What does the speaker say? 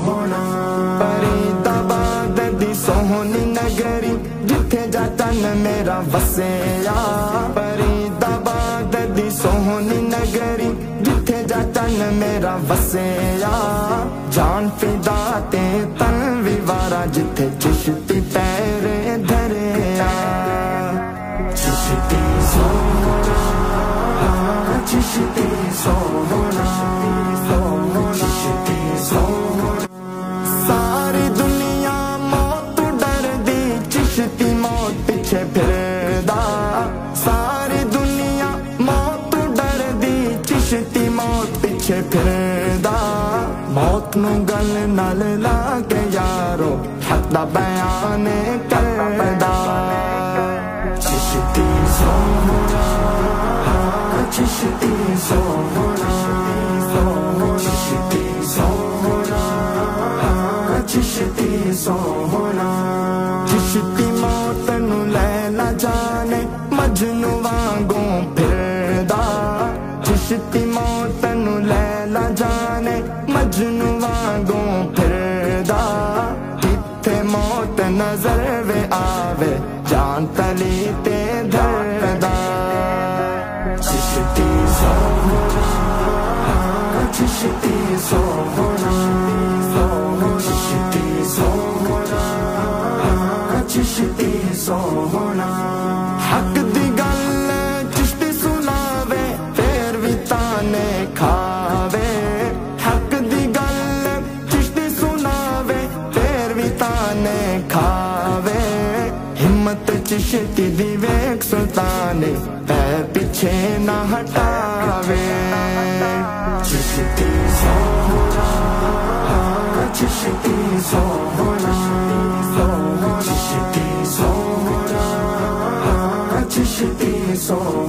سوہنا فرید آباد دی سونی نگری جتھے جا تن میرا وسیا فرید آباد دی سونی نگری جتھے جا تن میرا وسیا جان فدا تے تن وی وارا جتھے چشتی پیرے دھریا چشتی سوہنا چشتی سوہنا چشتی سوہنا ساری دنیا موت ڈر دی چشتی موت پیچھے پھردا ساری دنیا موت ڈر دی چشتی موت پیچھے پھردا موت نو گل نال لا کے یارو حق دا بیان کردا چشتی سوہنا چشتی سوہنا چشتی سوہنا چشتی سوہنا چشتی موت نو لیلا جانے مجنو وانگوں پھردا چشتی موت نو لیلا جانے مجنو وانگوں پھردا کتھے موت نظر وے آوے جان تلی تے دھردا چشتی سوہنا چشتی سوہنا چشتی سوہنا چشتی سوہنا حق دی گل چشتی سناوے پھر وی تانے کھاوے حق دی گل چشتی سناوے پھر وی تانے کھاوے ہمت چشتی دی ویک سلطانے پیر پیچھے نہ ہٹاوے چشتی سوہنا چشتی سوہنا چشتی سوہنا چشتی سوہنا